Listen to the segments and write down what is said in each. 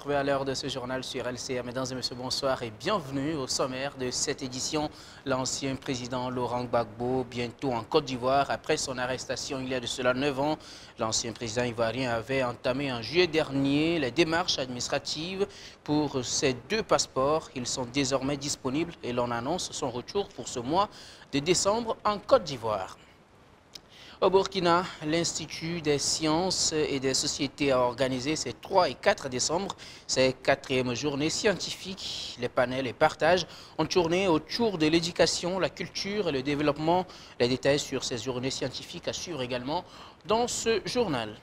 retrouver à l'heure de ce journal sur LCR. Mesdames et messieurs, bonsoir et bienvenue au sommaire de cette édition. L'ancien président Laurent Gbagbo, bientôt en Côte d'Ivoire, après son arrestation il y a de cela 9 ans, l'ancien président ivoirien avait entamé en juillet dernier les démarches administratives pour ses 2 passeports. Ils sont désormais disponibles et l'on annonce son retour pour ce mois de décembre en Côte d'Ivoire. Au Burkina, l'Institut des sciences et des sociétés a organisé ces 3 et 4 décembre ses 4e journées scientifiques. Les panels et partages ont tourné autour de l'éducation, la culture et le développement. Les détails sur ces journées scientifiques assurent également dans ce journal.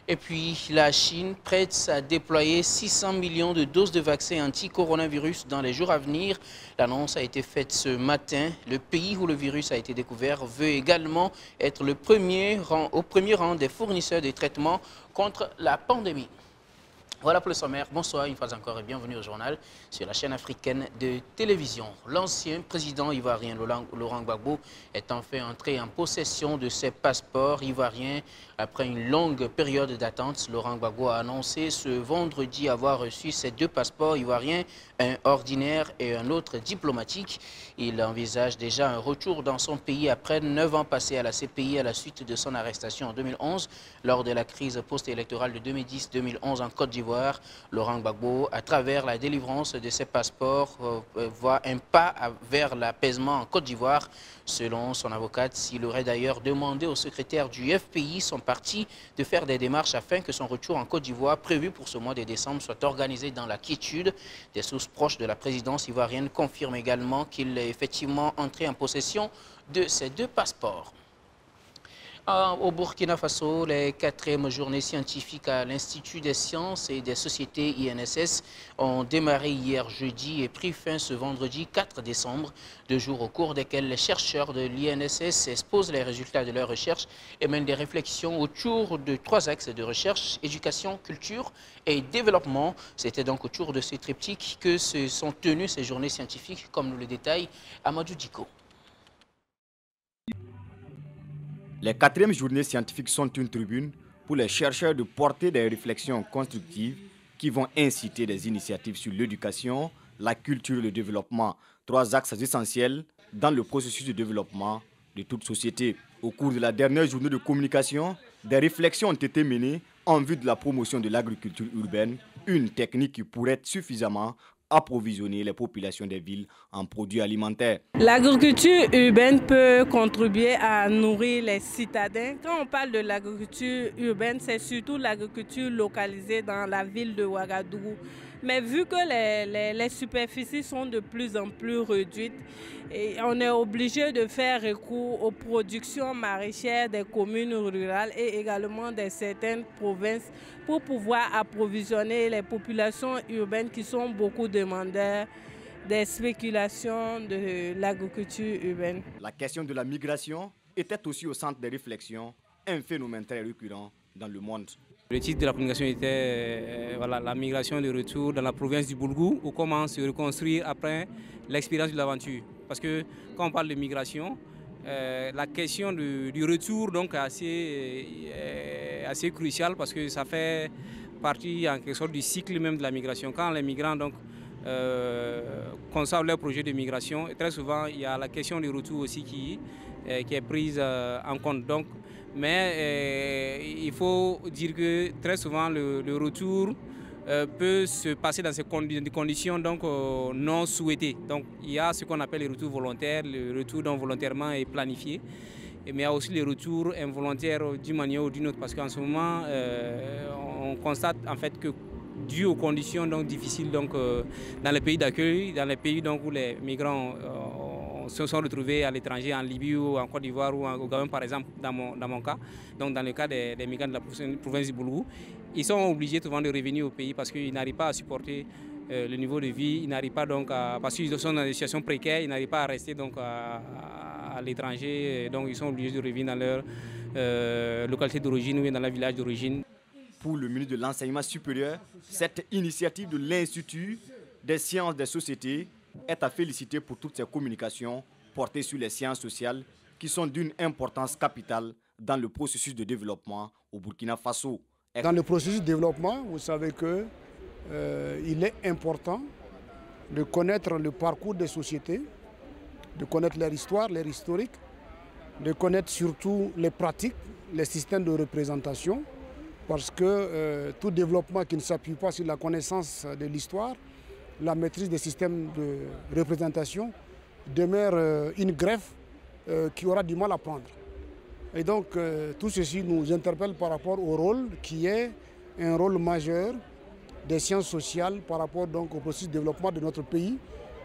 Et puis, la Chine prête à déployer 600 millions de doses de vaccins anti-coronavirus dans les jours à venir. L'annonce a été faite ce matin. Le pays où le virus a été découvert veut également être au premier rang des fournisseurs de traitements contre la pandémie. Voilà pour le sommaire. Bonsoir une fois encore et bienvenue au journal sur la chaîne africaine de télévision. L'ancien président ivoirien Laurent Gbagbo est enfin entré en possession de ses passeports ivoiriens. Après une longue période d'attente, Laurent Gbagbo a annoncé ce vendredi avoir reçu ses 2 passeports ivoiriens, un ordinaire et un autre diplomatique. Il envisage déjà un retour dans son pays après 9 ans passés à la CPI à la suite de son arrestation en 2011 lors de la crise post-électorale de 2010-2011 en Côte d'Ivoire. Laurent Gbagbo, à travers la délivrance de ses passeports, voit un pas vers l'apaisement en Côte d'Ivoire. Selon son avocate, il aurait d'ailleurs demandé au secrétaire du FPI, son parti, de faire des démarches afin que son retour en Côte d'Ivoire, prévu pour ce mois de décembre, soit organisé dans la quiétude. Des sources proches de la présidence ivoirienne confirment également qu'il est effectivement entré en possession de ces 2 passeports. Au Burkina Faso, les 4e journées scientifiques à l'Institut des sciences et des sociétés INSS ont démarré hier jeudi et pris fin ce vendredi 4 décembre, 2 jours au cours desquels les chercheurs de l'INSS exposent les résultats de leurs recherches et mènent des réflexions autour de 3 axes de recherche: éducation, culture et développement. C'était donc autour de ces triptyques que se sont tenues ces journées scientifiques, comme nous le détaille Amadou Diko. Les 4e journées scientifiques sont une tribune pour les chercheurs de porter des réflexions constructives qui vont inciter des initiatives sur l'éducation, la culture et le développement, 3 axes essentiels dans le processus de développement de toute société. Au cours de la dernière journée de communication, des réflexions ont été menées en vue de la promotion de l'agriculture urbaine, une technique qui pourrait être suffisamment approvisionner les populations des villes en produits alimentaires. L'agriculture urbaine peut contribuer à nourrir les citadins. Quand on parle de l'agriculture urbaine, c'est surtout l'agriculture localisée dans la ville de Ouagadougou. Mais vu que les superficies sont de plus en plus réduites, et on est obligé de faire recours aux productions maraîchères des communes rurales et également de certaines provinces pour pouvoir approvisionner les populations urbaines qui sont beaucoup demandeurs des spéculations de l'agriculture urbaine. La question de la migration était aussi au centre des réflexions, un phénomène très récurrent dans le monde. Le titre de la communication était la migration de retour dans la province du Boulgou, ou comment se reconstruire après l'expérience de l'aventure. Parce que quand on parle de migration, la question du retour donc est assez cruciale, parce que ça fait partie en quelque sorte du cycle même de la migration. Quand les migrants donc conçoivent leur projet de migration, très souvent il y a la question du retour aussi qui est prise en compte. Donc, mais il faut dire que très souvent le retour peut se passer dans des conditions donc, non souhaitées. Donc il y a ce qu'on appelle les retours volontaires, le retour donc volontairement est planifié. Mais il y a aussi les retours involontaires d'une manière ou d'une autre, parce qu'en ce moment on constate en fait que dû aux conditions donc, difficiles donc, dans les pays d'accueil, dans les pays donc, où les migrants se sont retrouvés à l'étranger, en Libye ou en Côte d'Ivoire ou au Gabon par exemple, dans mon cas, donc dans le cas des migrants de la province du Boulgou, ils sont obligés souvent de revenir au pays parce qu'ils n'arrivent pas à supporter le niveau de vie, ils n'arrivent pas donc parce qu'ils sont dans des situations précaires, ils n'arrivent pas à rester donc à l'étranger, donc ils sont obligés de revenir dans leur localité d'origine ou dans leur village d'origine. Pour le ministre de l'Enseignement supérieur, cette initiative de l'Institut des sciences des sociétés est à féliciter pour toutes ces communications portées sur les sciences sociales qui sont d'une importance capitale dans le processus de développement au Burkina Faso. Dans le processus de développement, vous savez qu'il est important de connaître le parcours des sociétés, de connaître leur histoire, leur historique, de connaître surtout les pratiques, les systèmes de représentation, parce que tout développement qui ne s'appuie pas sur la connaissance de l'histoire, la maîtrise des systèmes de représentation, demeure une greffe qui aura du mal à prendre. Et donc tout ceci nous interpelle par rapport au rôle qui est un rôle majeur des sciences sociales par rapport donc au processus de développement de notre pays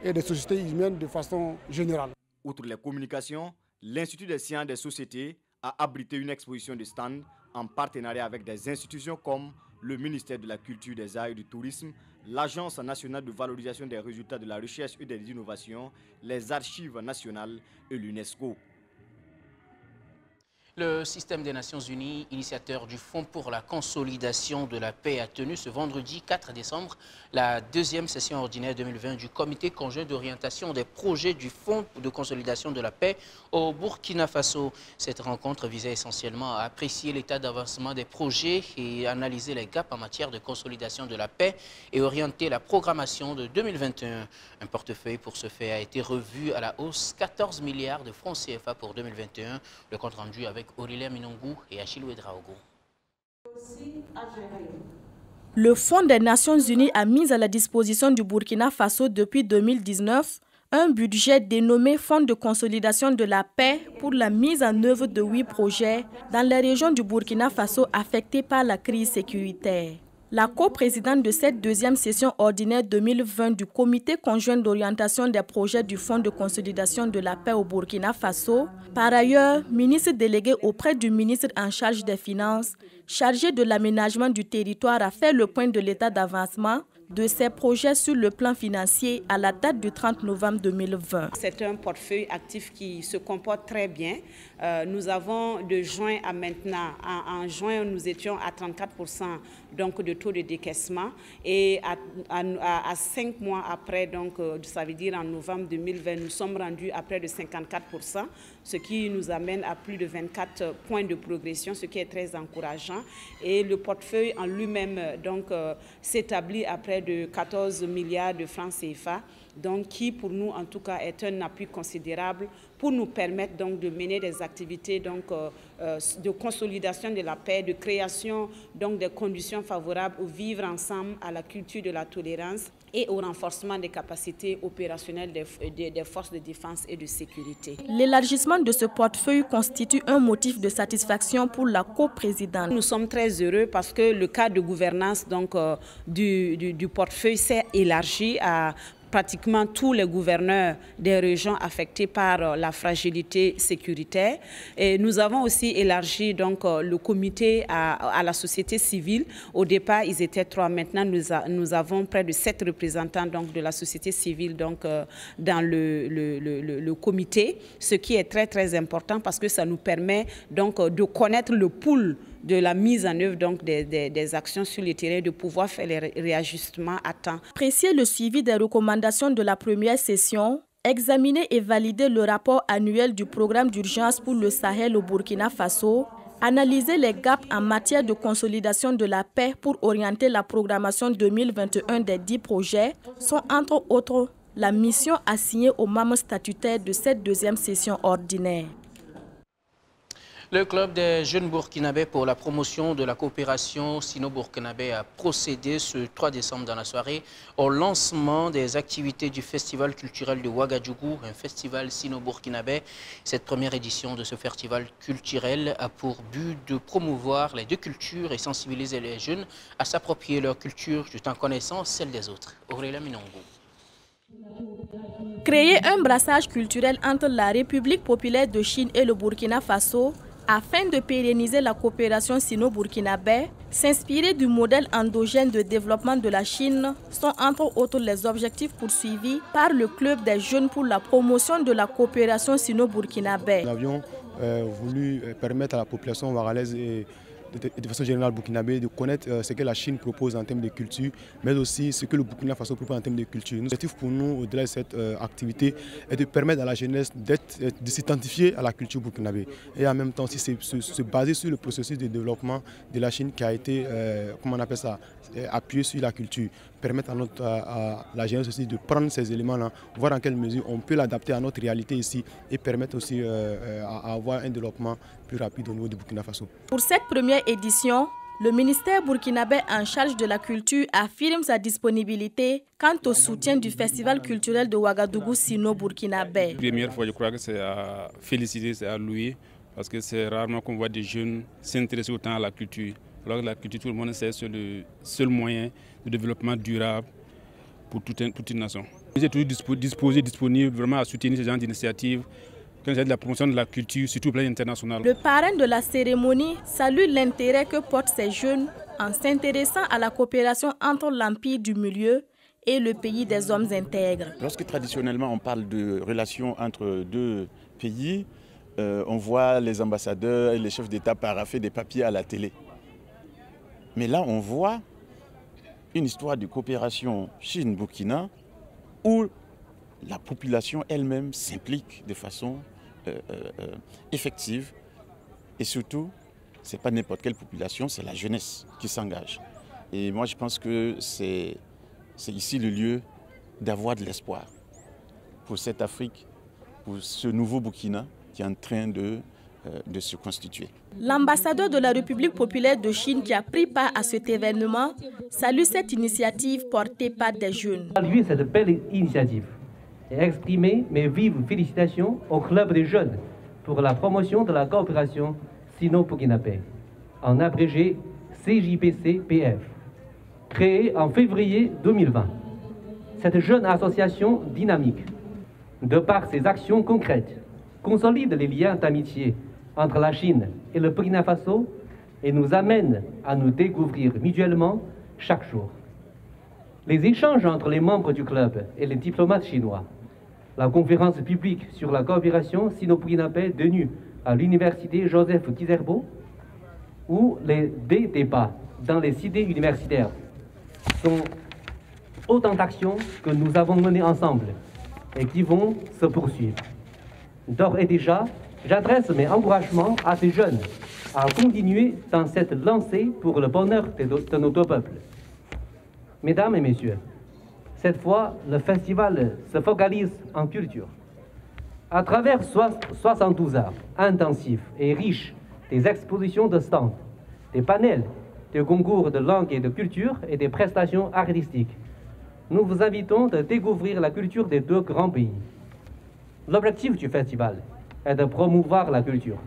et des sociétés humaines de façon générale. Outre les communications, l'Institut des sciences des sociétés a abrité une exposition de stands en partenariat avec des institutions comme le ministère de la Culture, des Arts et du Tourisme, l'Agence nationale de valorisation des résultats de la recherche et des innovations, les archives nationales et l'UNESCO. Le système des Nations Unies, initiateur du Fonds pour la consolidation de la paix, a tenu ce vendredi 4 décembre la deuxième session ordinaire 2020 du comité conjoint d'orientation des projets du Fonds de consolidation de la paix au Burkina Faso. Cette rencontre visait essentiellement à apprécier l'état d'avancement des projets et analyser les gaps en matière de consolidation de la paix et orienter la programmation de 2021. Un portefeuille pour ce fait a été revu à la hausse, 14 milliards de francs CFA pour 2021. Le compte rendu avec Aurélia Minongou et Achille Draogo. Le Fonds des Nations Unies a mis à la disposition du Burkina Faso depuis 2019 un budget dénommé Fonds de consolidation de la paix pour la mise en œuvre de 8 projets dans les régions du Burkina Faso affectées par la crise sécuritaire. La coprésidente de cette deuxième session ordinaire 2020 du comité conjoint d'orientation des projets du Fonds de consolidation de la paix au Burkina Faso, par ailleurs ministre délégué auprès du ministre en charge des Finances, chargé de l'aménagement du territoire, a fait le point de l'état d'avancement de ces projets sur le plan financier à la date du 30 novembre 2020. C'est un portefeuille actif qui se comporte très bien. Nous avons de juin à maintenant, en juin nous étions à 34% donc, de taux de décaissement et à 5 mois après, donc, ça veut dire en novembre 2020, nous sommes rendus à près de 54%, ce qui nous amène à plus de 24 points de progression, ce qui est très encourageant. Et le portefeuille en lui-même s'établit à près de 14 milliards de francs CFA, donc qui pour nous en tout cas est un appui considérable pour nous permettre donc de mener des activités donc, de consolidation de la paix, de création donc des conditions favorables au vivre ensemble, à la culture de la tolérance et au renforcement des capacités opérationnelles des forces de défense et de sécurité. L'élargissement de ce portefeuille constitue un motif de satisfaction pour la coprésidente. Nous sommes très heureux parce que le cadre de gouvernance donc, du portefeuille s'est élargi à pratiquement tous les gouverneurs des régions affectées par la fragilité sécuritaire. Et nous avons aussi élargi donc, le comité à la société civile. Au départ, ils étaient 3. Maintenant, nous avons près de 7 représentants donc, de la société civile donc, dans le comité, ce qui est très, très important parce que ça nous permet donc, de connaître le pool de la mise en œuvre donc, des actions sur le terrain, de pouvoir faire les réajustements à temps. Apprécier le suivi des recommandations de la première session, examiner et valider le rapport annuel du programme d'urgence pour le Sahel au Burkina Faso, analyser les gaps en matière de consolidation de la paix pour orienter la programmation 2021 des 10 projets sont entre autres la mission assignée aux membres statutaires de cette deuxième session ordinaire. Le club des jeunes burkinabés pour la promotion de la coopération sino-burkinabé a procédé ce 3 décembre dans la soirée au lancement des activités du festival culturel de Ouagadougou, un festival sino-burkinabé. Cette première édition de ce festival culturel a pour but de promouvoir les deux cultures et sensibiliser les jeunes à s'approprier leur culture tout en connaissant celle des autres. Aurélia Minongo. Créer un brassage culturel entre la République populaire de Chine et le Burkina Faso afin de pérenniser la coopération sino-burkinabé, s'inspirer du modèle endogène de développement de la Chine sont entre autres les objectifs poursuivis par le club des jeunes pour la promotion de la coopération sino-burkinabé. Nous avions voulu permettre à la population ouagalaise de façon générale burkinabé, de connaître ce que la Chine propose en termes de culture, mais aussi ce que le Burkina Faso propose en termes de culture. L'objectif pour nous, au-delà de cette activité, est de permettre à la jeunesse de s'identifier à la culture burkinabé et en même temps aussi se baser sur le processus de développement de la Chine qui a été, comment on appelle ça, appuyé sur la culture. Permettre à la jeunesse aussi de prendre ces éléments-là, voir en quelle mesure on peut l'adapter à notre réalité ici et permettre aussi à avoir un développement plus rapide au niveau du Burkina Faso. Pour cette première édition, le ministère burkinabé en charge de la culture affirme sa disponibilité quant au soutien du festival culturel de Ouagadougou sino-burkinabé. La première fois, je crois que c'est à féliciter, c'est à louer, parce que c'est rarement qu'on voit des jeunes s'intéresser autant à la culture. Alors que la culture, tout le monde sait, c'est le seul moyen de développement durable pour toute une nation. J'ai toujours disponible vraiment à soutenir ce genre d'initiatives, quand il s'agit de la promotion de la culture, surtout au plan international. Le parrain de la cérémonie salue l'intérêt que portent ces jeunes en s'intéressant à la coopération entre l'Empire du Milieu et le pays des hommes intègres. Lorsque traditionnellement on parle de relations entre deux pays, on voit les ambassadeurs et les chefs d'État parapher des papiers à la télé. Mais là, on voit une histoire de coopération Chine-Burkina où la population elle-même s'implique de façon effective. Et surtout, ce n'est pas n'importe quelle population, c'est la jeunesse qui s'engage. Et moi, je pense que c'est ici le lieu d'avoir de l'espoir pour cette Afrique, pour ce nouveau Burkina qui est en train de se constituer. L'ambassadeur de la République populaire de Chine qui a pris part à cet événement salue cette initiative portée par des jeunes. Saluer cette belle initiative et exprimer mes vives félicitations au Club des jeunes pour la promotion de la coopération sino-burkinabé, en abrégé CJPC-PF, créée en février 2020. Cette jeune association dynamique, de par ses actions concrètes, consolide les liens d'amitié entre la Chine et le Burkina Faso et nous amène à nous découvrir mutuellement chaque jour. Les échanges entre les membres du club et les diplomates chinois, la conférence publique sur la coopération sino-burkinabé tenue à l'université Joseph Kizerbo ou les débats dans les cités universitaires sont autant d'actions que nous avons menées ensemble et qui vont se poursuivre. D'ores et déjà, j'adresse mes encouragements à ces jeunes à continuer dans cette lancée pour le bonheur de nos deux peuples. Mesdames et messieurs, cette fois, le festival se focalise en culture. À travers 72 heures intensives et riches des expositions de stands, des panels, des concours de langue et de culture et des prestations artistiques, nous vous invitons à découvrir la culture des deux grands pays. L'objectif du festival est de promouvoir la culture,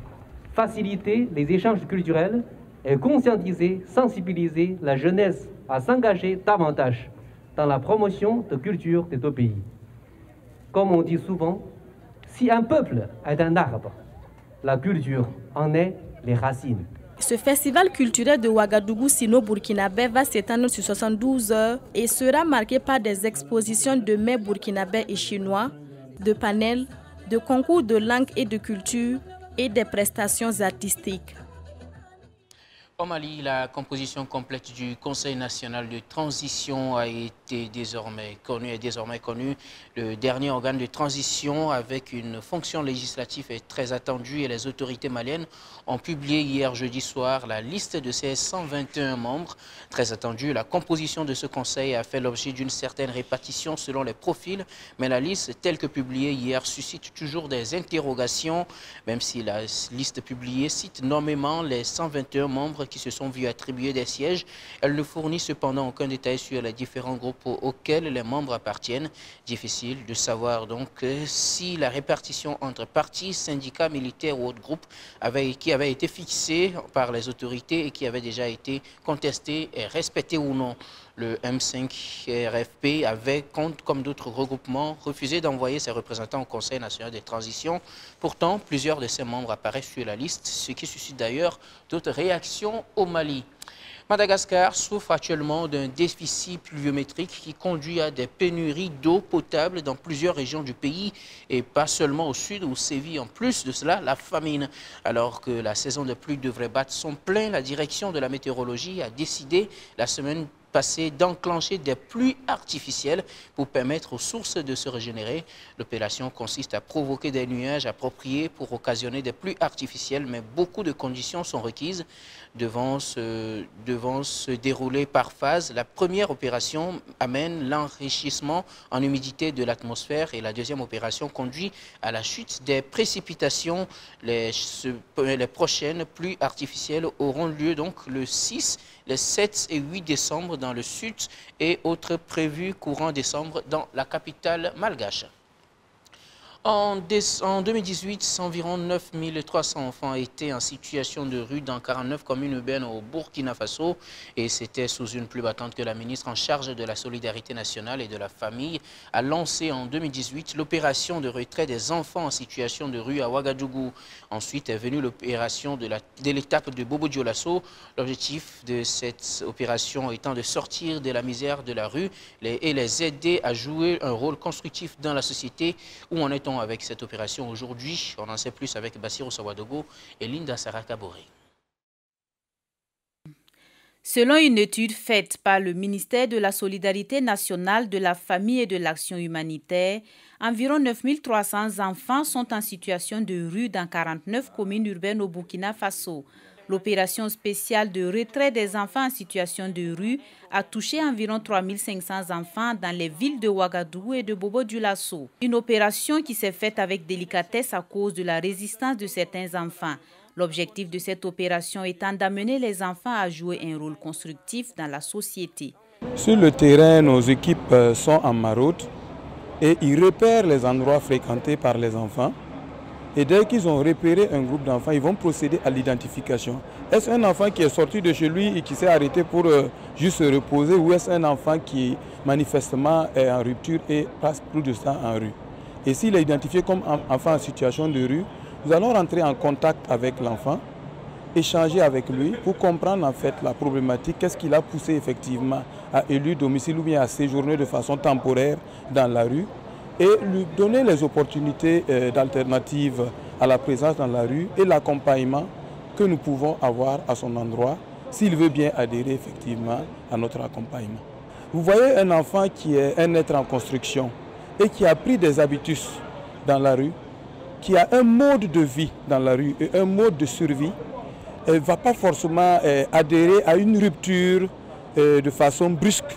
faciliter les échanges culturels et conscientiser, sensibiliser la jeunesse à s'engager davantage dans la promotion de culture des deux pays. Comme on dit souvent, si un peuple est un arbre, la culture en est les racines. Ce festival culturel de Ouagadougou sino-burkinabé va s'étendre sur 72 heures et sera marqué par des expositions de mets burkinabés et chinois, de panels, de concours de langue et de culture et des prestations artistiques. Au Mali, la composition complète du Conseil national de transition a été désormais connue. Le dernier organe de transition avec une fonction législative est très attendu et les autorités maliennes ont publié hier jeudi soir la liste de ses 121 membres. Très attendu, la composition de ce conseil a fait l'objet d'une certaine répartition selon les profils, mais la liste telle que publiée hier suscite toujours des interrogations, même si la liste publiée cite nommément les 121 membres qui se sont vus attribuer des sièges. Elle ne fournit cependant aucun détail sur les différents groupes auxquels les membres appartiennent. Difficile de savoir donc si la répartition entre partis, syndicats, militaires ou autres groupes qui avait été fixée par les autorités et qui avait déjà été contestée et respectée ou non. Le M5-RFP avait, comme d'autres regroupements, refusé d'envoyer ses représentants au Conseil national des transitions. Pourtant, plusieurs de ses membres apparaissent sur la liste, ce qui suscite d'ailleurs d'autres réactions au Mali. Madagascar souffre actuellement d'un déficit pluviométrique qui conduit à des pénuries d'eau potable dans plusieurs régions du pays et pas seulement au sud où sévit en plus de cela la famine. Alors que la saison de pluie devrait battre son plein, la direction de la météorologie a décidé la semaine passée d'enclencher des pluies artificielles pour permettre aux sources de se régénérer. L'opération consiste à provoquer des nuages appropriés pour occasionner des pluies artificielles, mais beaucoup de conditions sont requises devant se dérouler par phase. La première opération amène l'enrichissement en humidité de l'atmosphère et la deuxième opération conduit à la chute des précipitations. Les prochaines pluies artificielles auront lieu donc le 6, les 7 et 8 décembre dans le sud et autres prévus courant décembre dans la capitale malgache. En 2018, environ 9300 enfants étaient en situation de rue dans 49 communes urbaines au Burkina Faso et c'était sous une pluie battante que la ministre en charge de la solidarité nationale et de la famille a lancé en 2018 l'opération de retrait des enfants en situation de rue à Ouagadougou. Ensuite est venue l'opération de l'étape de Bobo Dioulasso. L'objectif de cette opération étant de sortir de la misère de la rue et les aider à jouer un rôle constructif dans la société. Où en est-on avec cette opération aujourd'hui? On en sait plus avec Bassirou Sawadogo et Linda Sarakaboré. Selon une étude faite par le ministère de la Solidarité nationale, de la famille et de l'action humanitaire, environ 9300 enfants sont en situation de rue dans 49 communes urbaines au Burkina Faso. L'opération spéciale de retrait des enfants en situation de rue a touché environ 3500 enfants dans les villes de Ouagadougou et de Bobo Dioulasso. Une opération qui s'est faite avec délicatesse à cause de la résistance de certains enfants. L'objectif de cette opération étant d'amener les enfants à jouer un rôle constructif dans la société. Sur le terrain, nos équipes sont en maraude et ils repèrent les endroits fréquentés par les enfants. Et dès qu'ils ont repéré un groupe d'enfants, ils vont procéder à l'identification. Est-ce un enfant qui est sorti de chez lui et qui s'est arrêté pour juste se reposer, ou est-ce un enfant qui manifestement est en rupture et passe plus de temps en rue? Et s'il est identifié comme enfant en situation de rue, nous allons rentrer en contact avec l'enfant, échanger avec lui pour comprendre en fait la problématique, qu'est-ce qui l'a poussé effectivement à éluder domicile ou bien à séjourner de façon temporaire dans la rue, et lui donner les opportunités d'alternatives à la présence dans la rue et l'accompagnement que nous pouvons avoir à son endroit s'il veut bien adhérer effectivement à notre accompagnement. Vous voyez un enfant qui est un être en construction et qui a pris des habitus dans la rue, qui a un mode de vie dans la rue et un mode de survie, ne va pas forcément adhérer à une rupture de façon brusque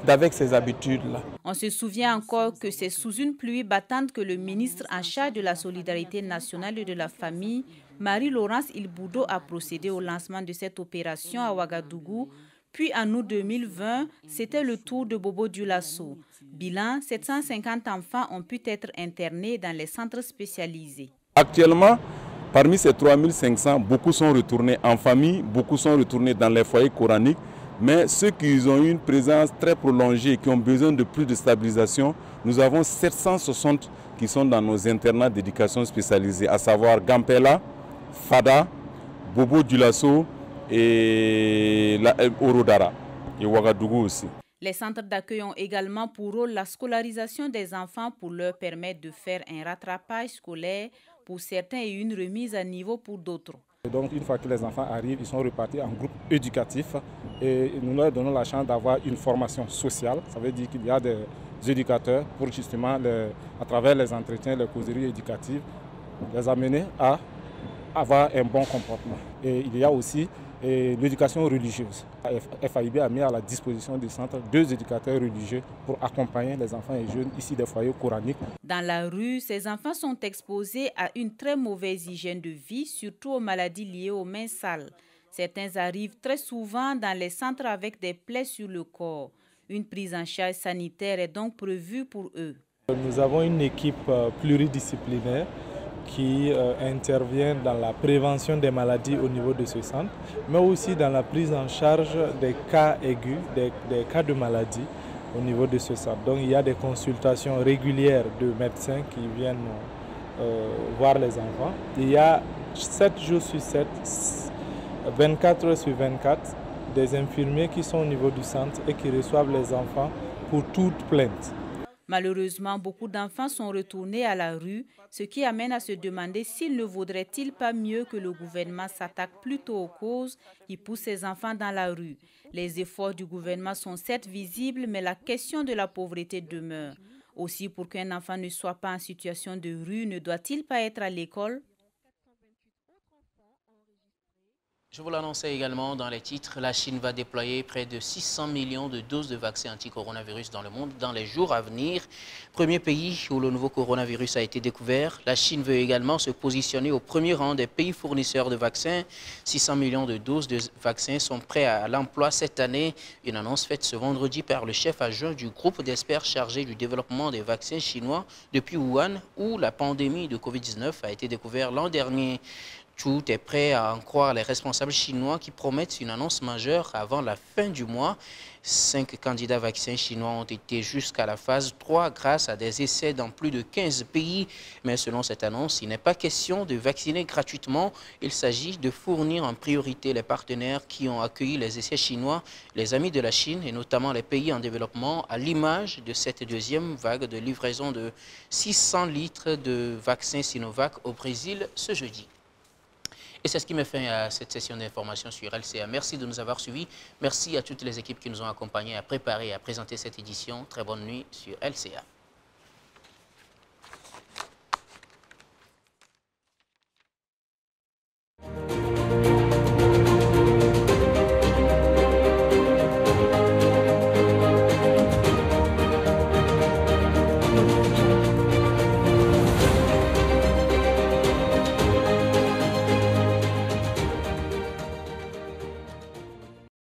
avec ces habitudes-là. On se souvient encore que c'est sous une pluie battante que le ministre en charge de la solidarité nationale et de la famille, Marie-Laurence Ilboudo, a procédé au lancement de cette opération à Ouagadougou. Puis en août 2020, c'était le tour de Bobo Dioulasso. Bilan, 750 enfants ont pu être internés dans les centres spécialisés. Actuellement, parmi ces 3500, beaucoup sont retournés en famille, beaucoup sont retournés dans les foyers coraniques. Mais ceux qui ont une présence très prolongée, qui ont besoin de plus de stabilisation, nous avons 760 qui sont dans nos internats d'éducation spécialisée, à savoir Gampela, Fada, Bobo Dioulasso et Orodara et Ouagadougou aussi. Les centres d'accueil ont également pour rôle la scolarisation des enfants pour leur permettre de faire un rattrapage scolaire pour certains et une remise à niveau pour d'autres. Donc une fois que les enfants arrivent, ils sont repartis en groupe éducatif et nous leur donnons la chance d'avoir une formation sociale. Ça veut dire qu'il y a des éducateurs pour justement, à travers les entretiens, les causeries éducatives, les amener à avoir un bon comportement. Et il y a aussi l'éducation religieuse. FAIB a mis à la disposition du centre 2 éducateurs religieux pour accompagner les enfants et jeunes ici des foyers coraniques. Dans la rue, ces enfants sont exposés à une très mauvaise hygiène de vie, surtout aux maladies liées aux mains sales. Certains arrivent très souvent dans les centres avec des plaies sur le corps. Une prise en charge sanitaire est donc prévue pour eux. Nous avons une équipe pluridisciplinaire qui intervient dans la prévention des maladies au niveau de ce centre, mais aussi dans la prise en charge des cas aigus, des cas de maladie au niveau de ce centre. Donc il y a des consultations régulières de médecins qui viennent voir les enfants. Il y a 7 jours sur 7, 24 heures sur 24, des infirmiers qui sont au niveau du centre et qui reçoivent les enfants pour toute plainte. Malheureusement, beaucoup d'enfants sont retournés à la rue, ce qui amène à se demander s'il ne vaudrait-il pas mieux que le gouvernement s'attaque plutôt aux causes qui poussent ces enfants dans la rue. Les efforts du gouvernement sont certes visibles, mais la question de la pauvreté demeure. Aussi, pour qu'un enfant ne soit pas en situation de rue, ne doit-il pas être à l'école? Je vous l'annonçais également dans les titres, la Chine va déployer près de 600 millions de doses de vaccins anti-coronavirus dans le monde dans les jours à venir. Premier pays où le nouveau coronavirus a été découvert, la Chine veut également se positionner au premier rang des pays fournisseurs de vaccins. 600 millions de doses de vaccins sont prêts à l'emploi cette année. Une annonce faite ce vendredi par le chef adjoint du groupe d'experts chargé du développement des vaccins chinois depuis Wuhan, où la pandémie de Covid-19 a été découverte l'an dernier. Tout est prêt à en croire les responsables chinois qui promettent une annonce majeure avant la fin du mois. 5 candidats vaccins chinois ont été jusqu'à la phase 3 grâce à des essais dans plus de 15 pays. Mais selon cette annonce, il n'est pas question de vacciner gratuitement. Il s'agit de fournir en priorité les partenaires qui ont accueilli les essais chinois, les amis de la Chine et notamment les pays en développement, à l'image de cette deuxième vague de livraison de 600 litres de vaccins Sinovac au Brésil ce jeudi. Et c'est ce qui met fin à cette session d'information sur LCA. Merci de nous avoir suivis. Merci à toutes les équipes qui nous ont accompagnés à préparer et à présenter cette édition. Très bonne nuit sur LCA.